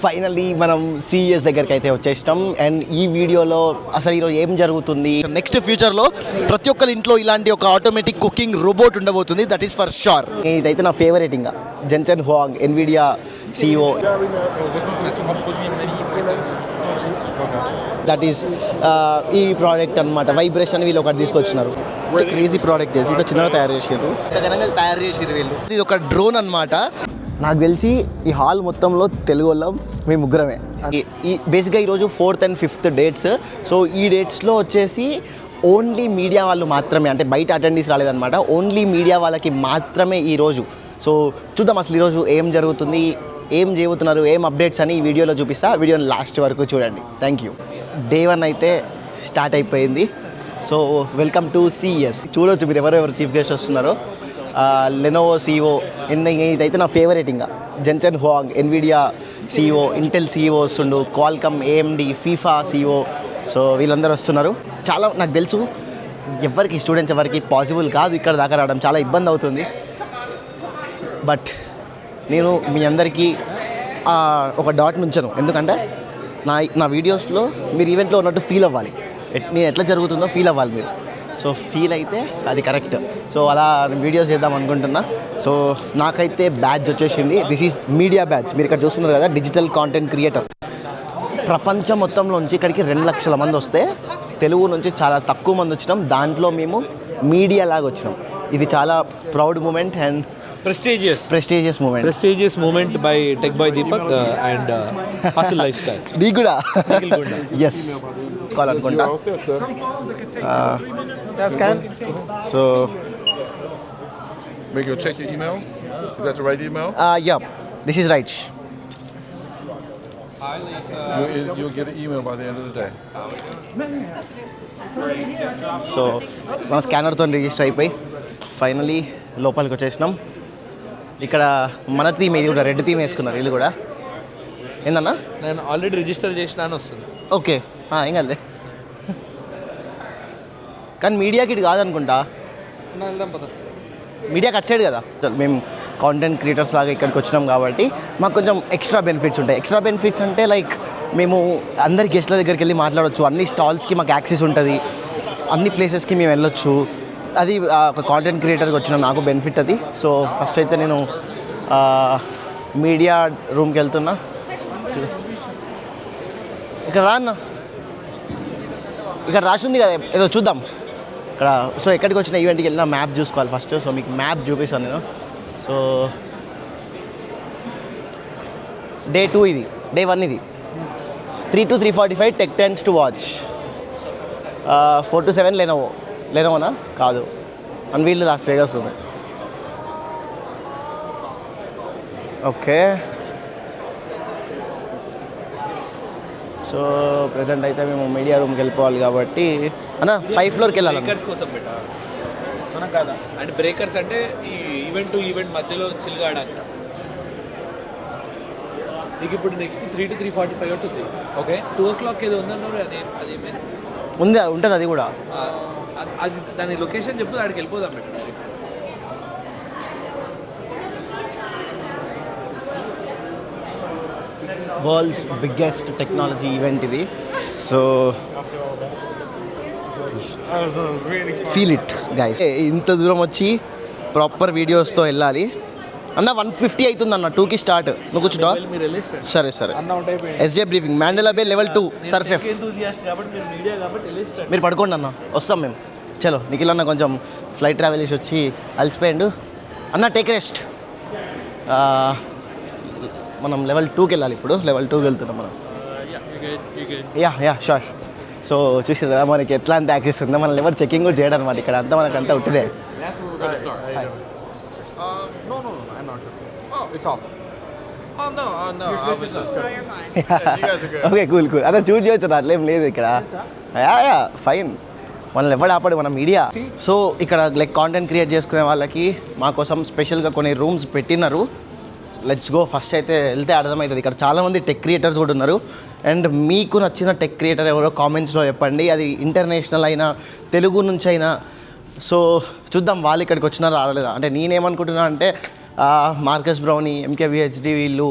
Finally మనం CES దగ్గరికి అయితే వచ్చేసినాం. అండ్ ఈ వీడియోలో అసలు ఈరోజు ఏం జరుగుతుంది, నెక్స్ట్ ఫ్యూచర్లో ప్రతి ఒక్కరి ఇంట్లో ఇలాంటి ఒక ఆటోమేటిక్ కుకింగ్ రోబోట్ ఉండబోతుంది. That is for sure. ఇదైతే నా ఫేవరెట్. ఇంకా Jensen Huang, Nvidia CEO. That is ఈ ప్రోడక్ట్ అనమాట. వైబ్రేషన్ వీళ్ళు ఒకటి తీసుకొచ్చినారు. Crazy product. ఇంత చిన్నగా తయారు చేసారు, ఘనంగా తయారు చేసారు వీళ్ళు. ఇది ఒక డ్రోన్ అనమాట. నాకు తెలిసి ఈ హాల్ మొత్తంలో తెలుగు వాళ్ళం మేము ముగ్గురమే. ఈ బేసిక్గా ఈరోజు 4th and 5th dates. So ఈ డేట్స్లో వచ్చేసి ఓన్లీ మీడియా వాళ్ళు మాత్రమే, అంటే బయట అటెండీస్ రాలేదన్నమాట. ఓన్లీ మీడియా వాళ్ళకి మాత్రమే ఈరోజు. సో చూద్దాం అసలు ఈరోజు ఏం జరుగుతుంది, ఏం చేయబోతున్నారు, ఏం అప్డేట్స్ అని ఈ వీడియోలో చూపిస్తా. వీడియోని లాస్ట్ వరకు చూడండి. Thank you. Day 1 అయితే స్టార్ట్ అయిపోయింది. So welcome to CES. చూడవచ్చు మీరు ఎవరెవరు చీఫ్ గెస్ట్ వస్తున్నారో. లెనోవో CEO, ఇదైతే నా ఫేవరెట్. ఇంకా Jensen Huang, Nvidia CEO, Intel CEO వస్తుండు, Qualcomm, AMD, FIFA CEO. So వీళ్ళందరూ వస్తున్నారు. చాలా నాకు తెలుసు ఎవరికి స్టూడెంట్స్ ఎవరికి పాసిబుల్ కాదు ఇక్కడ దాకా రావడం, చాలా ఇబ్బంది అవుతుంది. బట్ నేను మీ అందరికీ ఒక డాట్ నుంచాను. ఎందుకంటే నా వీడియోస్లో మీరు ఈవెంట్లో ఉన్నట్టు ఫీల్ అవ్వాలి. నేను ఎట్లా జరుగుతుందో ఫీల్ అవ్వాలి మీరు. సో ఫీల్ అయితే అది కరెక్ట్. సో అలా వీడియోస్ చేద్దాం అనుకుంటున్నా. సో నాకైతే బ్యాడ్జ్ వచ్చేసింది. This is media badge. మీరు ఇక్కడ చూస్తున్నారు కదా, డిజిటల్ కాంటెంట్ క్రియేటర్. ప్రపంచం మొత్తంలోంచి ఇక్కడికి 2 లక్షల మంది వస్తే తెలుగు నుంచి చాలా తక్కువ మంది వచ్చినాం. దాంట్లో మేము మీడియా లాగా వచ్చినాం. ఇది చాలా proud moment and prestigious moment by Tech Boy Deepak and Hustle Lifestyle. दी गुड़ा yes call అనుకుంటా. Scan. So Make you check your email. Is that the right email? Yeah, this is right. You'll get an email by the end of the day. So మన స్కానర్తో register అయిపోయి finally లోపలికి వచ్చేసినాం. ఇక్కడ మన theme ఇది కూడా, red theme వేసుకున్నారు వీళ్ళు కూడా. ఏందన్నా, నేను ఆల్రెడీ రిజిస్టర్ చేసిన అని వస్తుంది. ఓకే, ఏం కాదులే. కానీ మీడియాకి ఇటు కాదనుకుంటా. మీడియాకి అటు సైడ్ కదా. మేము కాంటెంట్ క్రియేటర్స్ లాగా ఇక్కడికి వచ్చినాం కాబట్టి మాకు కొంచెం ఎక్స్ట్రా బెనిఫిట్స్ ఉంటాయి. ఎక్స్ట్రా బెనిఫిట్స్ అంటే లైక్ మేము అందరి గెస్ట్ల దగ్గరికి వెళ్ళి మాట్లాడవచ్చు. అన్ని స్టాల్స్కి మాకు యాక్సెస్ ఉంటుంది. అన్ని ప్లేసెస్కి మేము వెళ్ళొచ్చు. అది ఒక కాంటెంట్ క్రియేటర్కి వచ్చిన నాకు బెనిఫిట్ అది. సో ఫస్ట్ అయితే నేను మీడియా రూమ్కి వెళ్తున్నా. ఇక్కడ రాన్న, ఇక్కడ రాసింది కదా ఏదో చూద్దాం ఇక్కడ. సో ఎక్కడికి వచ్చిన ఈవెంట్కి వెళ్ళినా మ్యాప్ చూసుకోవాలి ఫస్ట్. సో మీకు మ్యాప్ చూపిస్తాను నేను. సో Day 2 ఇది. Day 1 ఇది. 3 to 3:45 tech tends to watch. 4 to 7 లెనోవోనా కాదు, అని వీళ్ళు లాస్ వేగాస్ ఉంది. ఓకే, సో ప్రెసెంట్ అయితే మేము మీడియా రూమ్కి వెళ్ళిపోవాలి కాబట్టి అన్న 5th ఫ్లోర్కి వెళ్ళాలి. బ్రేకర్స్ కోసం పెట్టా మనం కాదా? అంటే బ్రేకర్స్ అంటే ఈ ఈవెంట్ టు ఈవెంట్ మధ్యలో చిల్గాడానికి. నీకు ఇప్పుడు నెక్స్ట్ 3 to 3:45 ఉంటుంది. ఓకే, 2 o'clock ఏదో ఉందన్నారు. అది ఉంటుంది అది కూడా. అది దాని లొకేషన్ చెప్పు, అక్కడికి వెళ్ళిపోదాం. వరల్డ్స్ బిగ్గెస్ట్ టెక్నాలజీ ఈవెంట్ ఇది. So feel it guys. ఇంత దూరం వచ్చి ప్రాపర్ వీడియోస్తో వెళ్ళాలి అన్న. 1:50 అవుతుంది అన్న. 2కి స్టార్ట్. నువ్వు కూర్చుంటా? సరే SJ బ్రీఫింగ్ మ్యాండెలా బే లెవెల్ 2 సర్ఫెస్. మీరు పడుకోండి అన్న, వస్తాం మేము. చలో నిఖిల్ అన్న కొంచెం ఫ్లైట్ ట్రావెల్ చేసి వచ్చి అలసిపోయిండు అన్న. Take rest. మనం లెవెల్ 2కి వెళ్ళాలి ఇప్పుడు. లెవెల్ 2కి వెళ్తున్నాం మనం. Yeah sure. సో చూసారు కదా మనకి ఎట్లాంటి యాక్సెస్ ఉందో. మనం ఎవరు చెకింగ్ కూడా చేయడం అనమాట ఇక్కడ. అంతా మనకంతా ఉంటుందే. Okay cool. అదే చూజ్ చేయొచ్చు, అట్లేం లేదు ఇక్కడ. Yeah fine. మనల్ని ఎవరు ఆపడు, మన మీడియా. సో ఇక్కడ లైక్ కాంటెంట్ క్రియేట్ చేసుకునే వాళ్ళకి మా కోసం స్పెషల్గా కొన్ని రూమ్స్ పెట్టినారు. Let's go. ఫస్ట్ అయితే వెళ్తే అర్థమవుతుంది. ఇక్కడ చాలామంది టెక్ క్రియేటర్స్ కూడా ఉన్నారు. అండ్ మీకు నచ్చిన టెక్ క్రియేటర్ ఎవరో కామెంట్స్లో చెప్పండి. అది ఇంటర్నేషనల్ అయినా తెలుగు నుంచి అయినా. సో చూద్దాం వాళ్ళు ఇక్కడికి వచ్చినారా రాలేదా. అంటే నేనేమనుకుంటున్నా అంటే మార్కస్ బ్రౌనీ, MKBHD వీళ్ళు,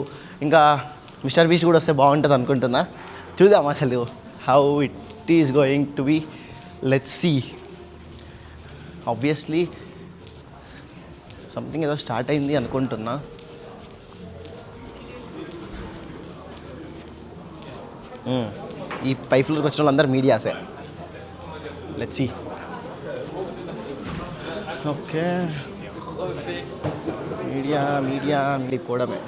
ఇంకా మిస్టర్ బీస్ట్ కూడా వస్తే బాగుంటుంది అనుకుంటున్నా. చూద్దాం అసలు how it is going to be. Let's see. Obviously something ఏదో స్టార్ట్ అయింది అనుకుంటున్నా. ఈ పై ఫ్లోర్కి వచ్చిన వాళ్ళందరూ మీడియాసే. లెట్స్ సీ. ఓకే, మీడియా పోవడమే.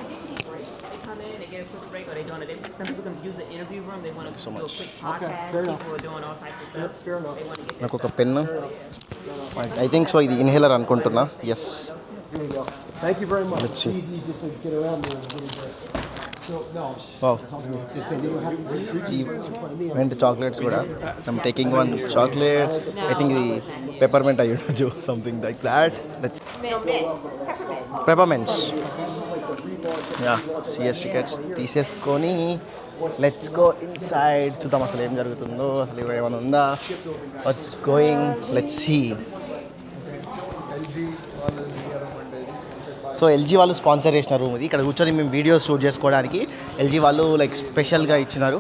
So much. నాకు ఒక పెన్ను, ఐ థింక్ సో ఇది ఇన్హేలర్ అనుకుంటున్నా. Yes. Thank you very much. Let's see. It's easy to get around there. Wow. Went to chocolates kuda. I'm taking one chocolate. I think the peppermint I used to something like that. Let's peppermints. Yeah, CS tickets తీసేసుకొని let's go inside. చూద్దాం అసలు ఏం జరుగుతుందో, అసలు ఏమైనా ఉందా, what's going. Let's see. So LG వాళ్ళు sponsor చేసిన రూమ్ ఇది. ఇక్కడ కూర్చొని మేము వీడియోస్ షూట్ చేసుకోవడానికి ఎల్జీ వాళ్ళు లైక్ స్పెషల్గా ఇచ్చినారు.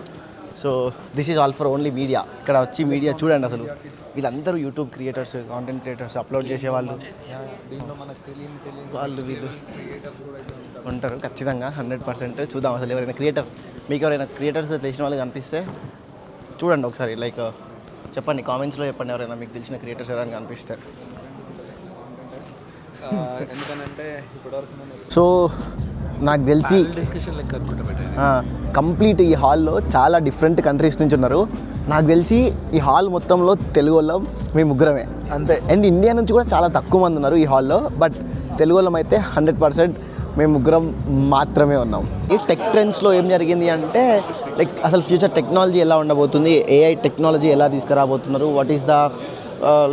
So this is all for only media. ఇక్కడ వచ్చి మీడియా చూడండి. అసలు వీళ్ళందరూ YouTube creators, content creators, upload చేసేవాళ్ళు, వాళ్ళు వీళ్ళు ఉంటారు ఖచ్చితంగా 100%. చూద్దాం అసలు ఎవరైనా క్రియేటర్, మీకు ఎవరైనా క్రియేటర్స్ తెలిసిన వాళ్ళు కనిపిస్తే చూడండి ఒకసారి. లైక్ చెప్పండి, కామెంట్స్లో చెప్పండి ఎవరైనా మీకు తెలిసిన క్రియేటర్స్ ఎవరైనా కనిపిస్తారు. ఎందుకనంటే ఇప్పటివరకు సో నాకు తెలిసి కంప్లీట్ ఈ హాల్లో చాలా డిఫరెంట్ కంట్రీస్ నుంచి ఉన్నారు. నాకు తెలిసి ఈ హాల్ మొత్తంలో తెలుగు వాళ్ళం మేము ముగ్గురమే అంతే. అండ్ ఇండియా నుంచి కూడా చాలా తక్కువ మంది ఉన్నారు ఈ హాల్లో. బట్ తెలుగు వాళ్ళం అయితే 100% మేము ముగ్గురం మాత్రమే ఉన్నాం. ఈ టెక్ ట్రెండ్స్లో ఏం జరిగింది అంటే లైక్ అసలు ఫ్యూచర్ టెక్నాలజీ ఎలా ఉండబోతుంది, ఏఐ టెక్నాలజీ ఎలా తీసుకురాబోతున్నారు, what is the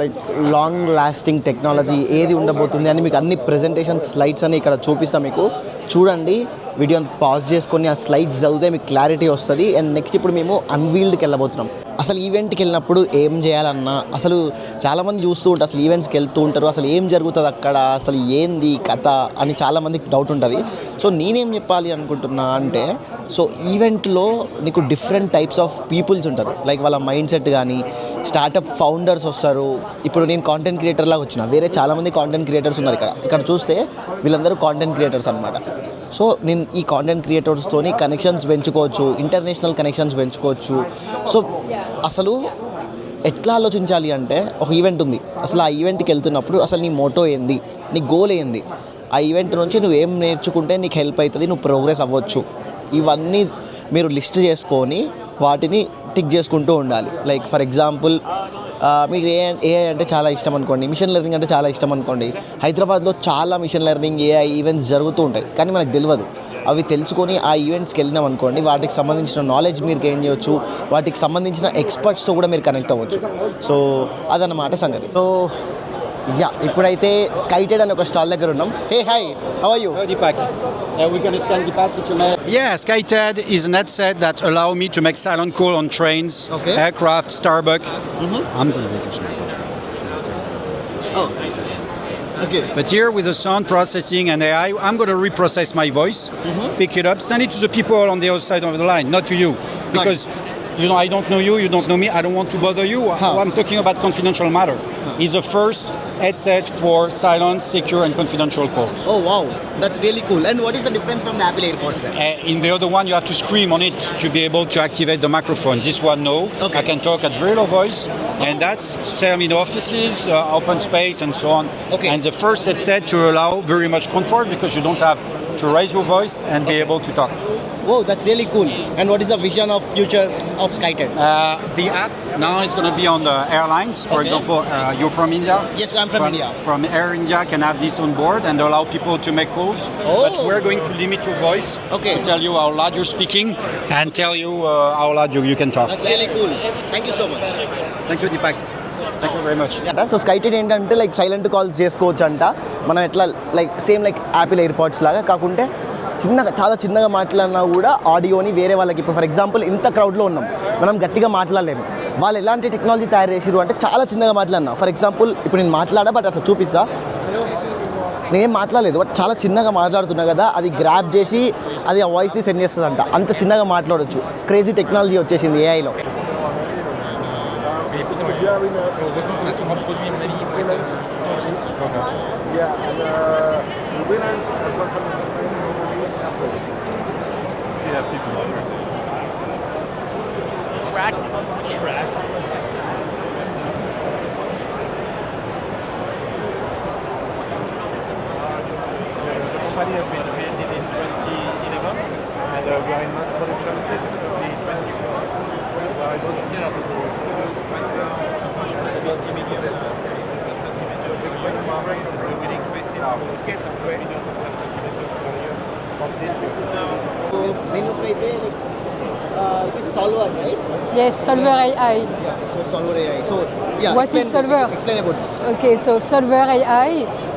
like long lasting technology ఏది ఉండబోతుంది అని మీకు అన్ని ప్రెజెంటేషన్ స్లైడ్స్ అని ఇక్కడ చూపిస్తాం. మీకు చూడండి, వీడియోని పాజ్ చేసుకొని ఆ స్లైడ్స్ చదివితే మీకు క్లారిటీ వస్తుంది. అండ్ నెక్స్ట్ ఇప్పుడు మేము అన్వీల్డ్కి వెళ్ళబోతున్నాం. అసలు ఈవెంట్కి వెళ్ళినప్పుడు ఏం చేయాలన్నా అసలు చాలామంది చూస్తూ ఉంటారు, అసలు ఈవెంట్స్కి వెళ్తూ ఉంటారు, అసలు ఏం జరుగుతుంది అక్కడ, అసలు ఏంది కథ అని చాలామందికి డౌట్ ఉంటుంది. సో నేనేం చెప్పాలి అనుకుంటున్నా అంటే, సో ఈవెంట్లో నీకు డిఫరెంట్ టైప్స్ ఆఫ్ పీపుల్స్ ఉంటారు. లైక్ వాళ్ళ మైండ్ సెట్ కానీ, స్టార్టప్ ఫౌండర్స్ వస్తారు. ఇప్పుడు నేను కాంటెంట్ క్రియేటర్ లాగా వచ్చిన, వేరే చాలామంది కాంటెంట్ క్రియేటర్స్ ఉన్నారు ఇక్కడ చూస్తే వీళ్ళందరూ కాంటెంట్ క్రియేటర్స్ అనమాట. సో నేను ఈ కాంటెంట్ క్రియేటర్స్తోని కనెక్షన్స్ పెంచుకోవచ్చు, ఇంటర్నేషనల్ కనెక్షన్స్ పెంచుకోవచ్చు. సో అసలు ఎట్లా ఆలోచించాలి అంటే, ఒక ఈవెంట్ ఉంది, అసలు ఆ ఈవెంట్కి వెళ్తున్నప్పుడు అసలు నీ మోటో ఏంది, నీ గోల్ ఏంది, ఆ ఈవెంట్ నుంచి నువ్వు ఏం నేర్చుకుంటే నీకు హెల్ప్ అవుతుంది, నువ్వు ప్రోగ్రెస్ అవ్వచ్చు, ఇవన్నీ మీరు లిస్ట్ చేసుకొని వాటిని టిక్ చేసుకుంటూ ఉండాలి. లైక్ ఫర్ ఎగ్జాంపుల్ మీకు ఏఐ అంటే చాలా ఇష్టం అనుకోండి, మిషన్ లెర్నింగ్ అంటే చాలా ఇష్టం అనుకోండి. హైదరాబాద్లో చాలా మిషన్ లెర్నింగ్ ఏఐ ఈవెంట్స్ జరుగుతూ ఉంటాయి, కానీ మనకు తెలియదు. అవి తెలుసుకొని ఆ ఈవెంట్స్కి వెళ్ళినాం అనుకోండి, వాటికి సంబంధించిన నాలెడ్జ్ మీరు గెయిన్ చేయవచ్చు, వాటికి సంబంధించిన ఎక్స్పర్ట్స్తో కూడా మీరు కనెక్ట్ అవ్వచ్చు. సో అదన్నమాట సంగతి. సో యా, ఇప్పుడైతే స్కైటెడ్ అని ఒక స్టాల్ దగ్గర ఉన్నాం. Hey hi, how are you? Deepak. We're going to scan Deepak if you may. Yeah, SkyTED is an headset that allow me to make silent call on trains, Okay. aircraft, Starbucks. I'm going to make a small Oh, okay. But here with the sound processing and AI, I'm going to reprocess my voice, pick it up, send it to the people on the other side of the line, not to you. Because, you know, I don't know you, you don't know me, I don't want to bother you. I'm talking about confidential matter. It's the first headset for silent, secure and confidential calls. Oh wow, that's really cool. And what is the difference from the Apple AirPods then? In the other one, you have to scream on it to be able to activate the microphone. This one, no. Okay. I can talk at very low voice, and that's same in offices, open space, and so on. Okay. And the first headset to allow very much comfort because you don't have to raise your voice and be able to talk. Whoa, that's really cool. And what is the vision of future of SkyTED? The app now is going to be on the airlines. For Okay. example, you're from India. Yes, I'm from India. From Air India can have this on board and allow people to make calls. Oh. But we're going to limit your voice Okay. to tell you how loud you're speaking and tell you how loud you can talk. That's really cool. Thank you so much. Thank you, Deepak. Thank you very much. So Skyted ఏంటంటే like silent calls చేసుకోవచ్చు అంట. మనం ఎట్లా like same like Apple AirPods లాగా కాకుంటే చాలా చిన్నగా మాట్లాడినా కూడా ఆడియోని వేరే వాళ్ళకి, ఇప్పుడు ఫర్ ఎగ్జాంపుల్ ఇంత క్రౌడ్లో ఉన్నాం, మనం గట్టిగా మాట్లాడలేము. వాళ్ళు ఎలాంటి టెక్నాలజీ తయారు చేసిరు అంటే చాలా చిన్నగా మాట్లాడినా, ఫర్ ఎగ్జాంపుల్ ఇప్పుడు నేను మాట్లాడా బట్ అట్లా చూపిస్తా, నేను మాట్లాడలేదు బట్ చాలా చిన్నగా మాట్లాడుతున్నా కదా, అది గ్రాప్ చేసి అది ఆ వాయిస్ని సెండ్ చేస్తుందంట. అంత చిన్నగా మాట్లాడొచ్చు. క్రేజీ టెక్నాలజీ వచ్చేసింది ఏఐలో. Company have been created in 2011 and we are in mass production since 2024. So I don't we increase it to 2 million centimeters per year from this. నేనైతే it is solver, right? Yes, Solver AI. Yeah, so solver AI. So yeah, What is solver? Explain about this. Okay, so Solver AI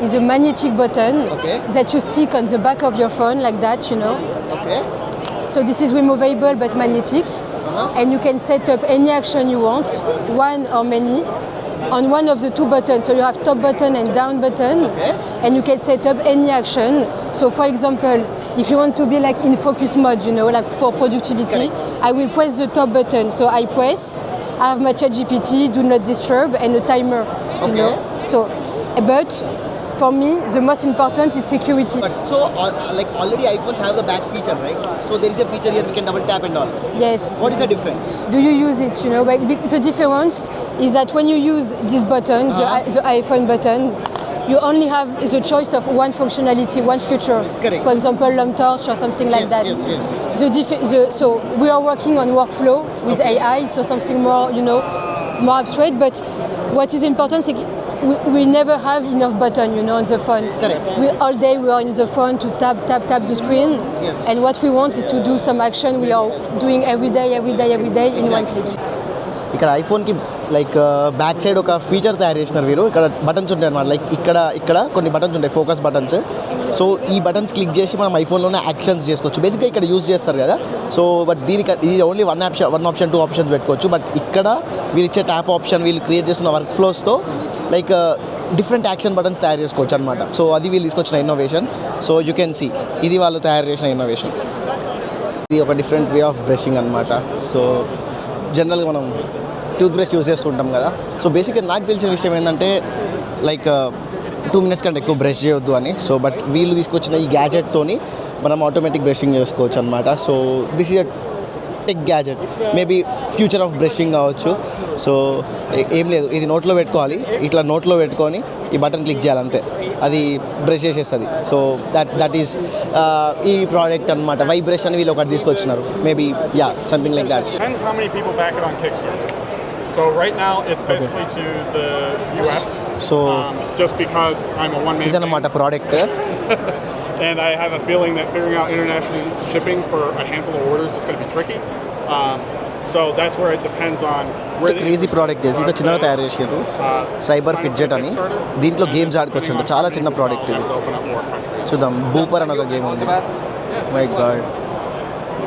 is a magnetic button Okay. that you stick on the back of your phone like that, you know. Okay. So this is removable but magnetic, and you can set up any action you want, one or many, on one of the two buttons. So you have top button and down button, Okay. and you can set up any action. So for example, if you want to be like in focus mode, you know, like for productivity, I will press the top button. So I press, I have my ChatGPT, do not disturb, and a timer, you Okay. know. So, but for me, the most important is security. But so like already iPhones have the back feature, right? So there is a feature here you can double tap and all. Yes. What is the difference? Do you use it? You know, but the difference is that when you use this button, the iPhone button, you only have the choice of one functionality, one feature. Correct. For example, lamp torch or something like Yes, that. yes. So we are working on workflow with AI, so something more, you know, more abstract. But what is important is we never have enough button, you know, on the phone. Correct. All day we are in the phone to tap the screen. Yes. And what we want is to do some action we are doing every day in one click. ఇక్కడ ఐఫోన్కి like back side ఒక feature తయారు చేసినారు వీరు. ఇక్కడ buttons ఉంటాయి అన్నమాట. Like ఇక్కడ కొన్ని బటన్స్ ఉంటాయి, ఫోకస్ బటన్స్. సో ఈ బటన్స్ క్లిక్ చేసి మనం ఐఫోన్లోనే యాక్షన్స్ చేసుకోవచ్చు. బేసిక్గా ఇక్కడ యూజ్ చేస్తారు కదా. సో బట్ దీనికి ఇది ఓన్లీ వన్ ఆప్షన్ 2 ఆప్షన్స్ పెట్టుకోవచ్చు. బట్ ఇక్కడ వీళ్ళు ఇచ్చే ట్యాప్ ఆప్షన్, వీళ్ళు క్రియేట్ చేస్తున్న వర్క్ ఫ్లోస్తో లైక్ డిఫరెంట్ యాక్షన్ బటన్స్ తయారు చేసుకోవచ్చు అనమాట. సో అది వీళ్ళు తీసుకొచ్చిన innovation. So you can see ఇది వాళ్ళు తయారు చేసిన ఇన్నోవేషన్. ఇది ఒక డిఫరెంట్ వే ఆఫ్ బ్రషింగ్ అనమాట. సో జనరల్గా మనం టూత్ బ్రష్ యూజ్ చేస్తుంటాం కదా. సో బేసిక్గా నాకు తెలిసిన విషయం ఏంటంటే లైక్ 2 minutes కంటే ఎక్కువ బ్రష్ చేయొద్దు అని. సో బట్ వీళ్ళు తీసుకొచ్చిన ఈ గ్యాజెట్తోని మనం ఆటోమేటిక్ బ్రషింగ్ చేసుకోవచ్చు అనమాట. So this is a tech gadget, maybe future of brushing కావచ్చు. సో ఏం లేదు, ఇది నోట్లో పెట్టుకోవాలి, ఇట్లా నోట్లో పెట్టుకొని ఈ బటన్ క్లిక్ చేయాలి అంతే, అది బ్రష్ చేసేస్తుంది. సో దట్ ఈస్ ఈ ప్రోడక్ట్ అనమాట. వైబ్రేషన్ వీళ్ళు ఒకటి తీసుకొచ్చినారు, maybe yeah something like that. Depends how many people back it on Kickstarter. So right now it's basically to the US. So Just because I'm a one-man ఇదన్నమాట band, product. and I have a feeling that figuring out international shipping for a handful of orders is going to be tricky. So that's where it depends on where the crazy interest product, is. ఇంత So చిన్నగా I'd తయారు say, చేసారు. sign cyber up fidget for అని, Kickstarter, దీంట్లో and games then ఆడుకోవచ్చు. depending on చాలా how చిన్న many product sell, ఇది. it would open up more countries. చూద్దాం. బూపర్ అని ఒక గేమ్ ఉంది. My God,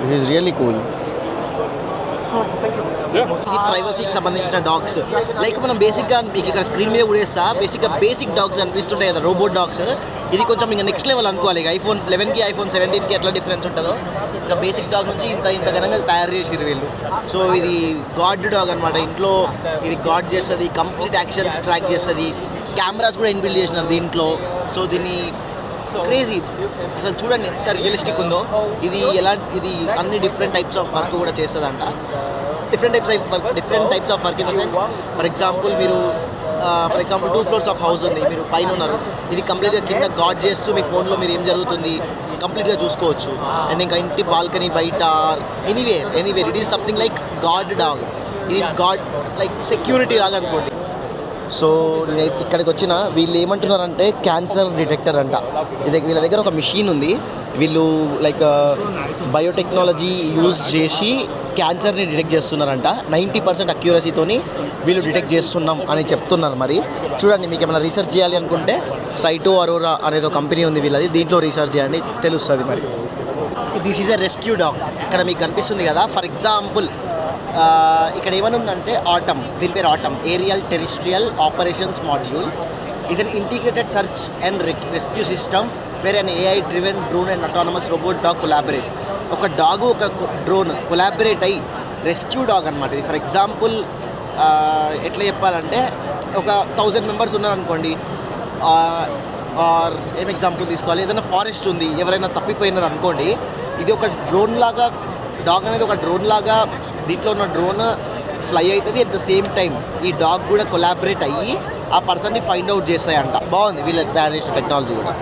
this is really cool. ఇది ప్రైవసీకి సంబంధించిన డాగ్స్. లైక్ మనం బేసిక్గా మీకు ఇక్కడ స్క్రీన్ మీద కూడా వేస్తా, బేసిక్గా బేసిక్ డాగ్స్ కనిపిస్తుంటాయి కదా, రోబోట్ డాగ్స్. ఇది కొంచెం ఇంకా నెక్స్ట్ లెవెల్ అనుకోవాలి. iPhone 11కి iPhone 17కి ఎట్లా డిఫరెన్స్ ఉంటుందో, ఇంకా బేసిక్ డాగ్ నుంచి ఇంత ఘనంగా తయారు చేసిరు వీళ్ళు. సో ఇది గాడ్ డాగ్ అనమాట. ఇంట్లో ఇది గాడ్ చేస్తుంది, కంప్లీట్ యాక్షన్స్ ట్రాక్ చేస్తుంది. కెమెరాస్ కూడా ఇన్బిల్డ్ చేసినారు దీంట్లో. సో దీన్ని క్రేజీ అసలు చూడండి ఎంత రియలిస్టిక్ ఉందో. ఇది ఇది అన్ని డిఫరెంట్ టైప్స్ ఆఫ్ వర్క్ కూడా చేస్తుందంట. Different types of work in the sense, for example 2 floors of house ఉంది, మీరు పైన ఉన్నారు, ఇది కంప్లీట్గా కింద గాడ్ చేస్తూ మీ ఫోన్లో మీరు ఏం జరుగుతుంది కంప్లీట్గా చూసుకోవచ్చు. అండ్ ఇంకా ఇంటి బాల్కనీ బయట anywhere it is something like God dog. ఇది గాడ్ లైక్ సెక్యూరిటీ లాగా అనుకోండి. సో నేను ఇక్కడికి వచ్చిన వీళ్ళు ఏమంటున్నారంటే క్యాన్సర్ డిటెక్టర్ అంట. వీళ్ళ దగ్గర ఒక మిషన్ ఉంది. వీళ్ళు లైక్ బయోటెక్నాలజీ యూజ్ చేసి క్యాన్సర్ని డిటెక్ట్ చేస్తున్నారంట. 90% అక్యూరసీతోని వీళ్ళు డిటెక్ట్ చేస్తున్నాం అని చెప్తున్నారు. మరి చూడండి, మీకు ఏమైనా రీసెర్చ్ చేయాలి అనుకుంటే సైటో అరోరా అనేది ఒక కంపెనీ ఉంది వీళ్ళది, దీంట్లో రీసెర్చ్ చేయండి, తెలుస్తుంది. మరి this is a rescue dog. ఇక్కడ మీకు కనిపిస్తుంది కదా, ఫర్ ఎగ్జాంపుల్ ఇక్కడ ఏమనుందంటే ఆటమ్, దీని పేరు atom, aerial terrestrial operations module. is an integrated search and rescue system where an AI-driven drone and autonomous robot dog collaborate. ఒక డాగ్ ఒక డ్రోన్ కొలాబరేట్ అయ్యి రెస్క్యూ డాగ్ అనమాట ఇది. ఫర్ ఎగ్జాంపుల్ ఎట్లా చెప్పాలంటే ఒక 1000 మెంబర్స్ ఉన్నారనుకోండి, ఆర్ ఏం ఎగ్జాంపుల్ తీసుకోవాలి, ఏదైనా ఫారెస్ట్ ఉంది, ఎవరైనా తప్పిపోయినారు అనుకోండి, ఇది ఒక డ్రోన్ లాగా, డాగ్ అనేది ఒక డ్రోన్ లాగా, దీంట్లో ఉన్న డ్రోన్ ఫ్లై అవుతుంది. అట్ ద సేమ్ టైం ఈ డాగ్ కూడా కొలాబరేట్ అయ్యి ఆ పర్సన్ని ఫైండ్ అవుట్ చేస్తాయంట. బాగుంది వీళ్ళు తయారు చేసిన టెక్నాలజీ కూడా.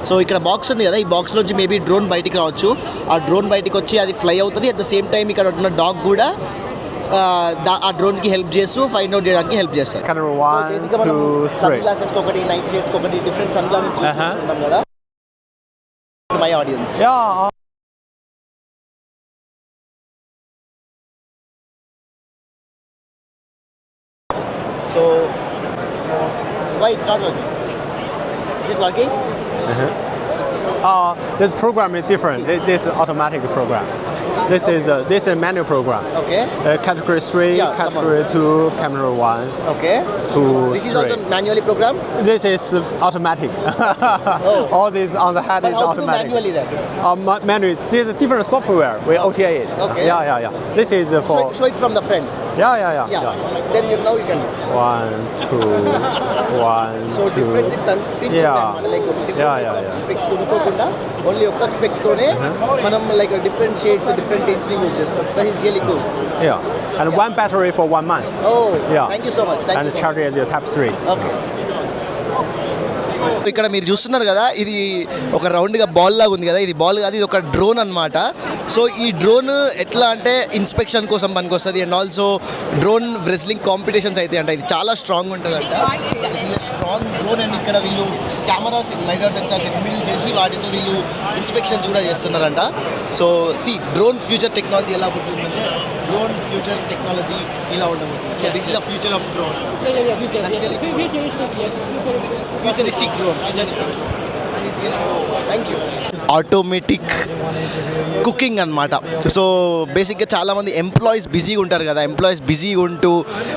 సో ఇక్కడ బాక్స్ ఉంది కదా, ఈ బాక్స్లోంచి మేబీ డ్రోన్ బయటికి రావచ్చు. ఆ డ్రోన్ బయటికి వచ్చి అది ఫ్లై అవుతుంది. అట్ ద సేమ్ టైం ఇక్కడ ఉన్న డాగ్ కూడా ఆ డ్రోన్కి హెల్ప్ చేస్తూ ఫైండ్ అవుట్ చేయడానికి హెల్ప్ చేస్తారు. సన్ గ్లాసెస్కి ఒకటి, నైట్ షేడ్స్కి ఒకటి, డిఫరెంట్ సన్ గ్లాసెస్ ఉంటాం కదా. My audience so why it's not working? Is it working? This program is different. This is automatic program. This is a manual program. Okay. Category 3, Yeah, category 2, camera 1, Okay. 2, This is 3. also manually programmed. This is automatic. All this on the head But is how to do automatic. manually then? Manually. This is different software. We OTA it. Okay. Yeah. This is for. Show it from the front. Yeah. Then now you can do. 1, 2, 1, So 2. different tints Yeah. ఉంటాయి, like different Yeah, types yeah, of yeah. specs కొనుక్కోకుండా only ఒక్క specs తోనే మనం like different shades, different tints ని use చేసుకోవచ్చు. That is really cool. Yeah. And one battery for 1 month. Oh, Yeah. thank you so much. Thank And you so charge much. is Type 3. Okay. ఇక్కడ మీరు చూస్తున్నారు కదా, ఇది ఒక రౌండ్గా ball లాగా ఉంది కదా, ఇది బాల్ కాదు, ఇది ఒక డ్రోన్ అన్నమాట. సో ఈ డ్రోన్ ఎట్లా అంటే ఇన్స్పెక్షన్ కోసం పనికొస్తుంది and also drone wrestling competitions అయితే అంట. ఇది చాలా స్ట్రాంగ్ ఉంటుంది అంట. స్ట్రాంగ్ డ్రోన్ అండ్ ఇక్కడ వీళ్ళు కెమెరాస్, లైడర్ సెన్సార్స్ ఇన్బిల్డ్ చేసి వాటితో వీళ్ళు ఇన్స్పెక్షన్స్ కూడా చేస్తున్నారంట. సో డ్రోన్ ఫ్యూచర్ టెక్నాలజీ ఎలా ఉంటుందంటే, డ్రోన్ ఫ్యూచర్ టెక్నాలజీ ఇలా ఉండబోతుంది. So this is the future of drone. Futuristic drone, thank you. Automatic cooking అనమాట. సో బేసిక్గా చాలామంది ఎంప్లాయీస్ బిజీగా ఉంటారు కదా, ఎంప్లాయీస్ బిజీగా ఉంటూ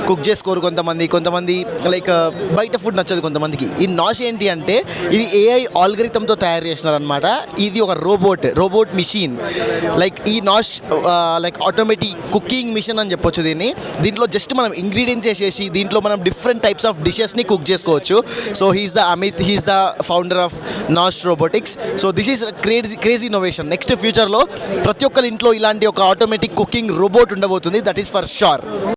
కుక్ చేసుకోరు కొంతమంది లైక్ బయట ఫుడ్ నచ్చదు కొంతమందికి. ఈ నాష్ ఏంటి అంటే ఇది ఏఐ ఆల్గరిథంతో తయారు చేసినారు అనమాట. ఇది ఒక రోబోట్ మిషన్. లైక్ ఈ Nosh like automatic cooking machine అని చెప్పొచ్చు దీన్ని. దీంట్లో జస్ట్ మనం ఇంగ్రీడియంట్స్ వేసేసి దీంట్లో మనం డిఫరెంట్ టైప్స్ ఆఫ్ డిషెస్ని కుక్ చేసుకోవచ్చు. So he is the Amit, he is the founder of Nosh Robotics. So this is crazy innovation. Next ఫ్యూచర్లో ప్రతి ఒక్కరి ఇంట్లో ఇలాంటి ఒక ఆటోమేటిక్ కుకింగ్ రోబోట్ ఉండబోతుంది. That is for sure.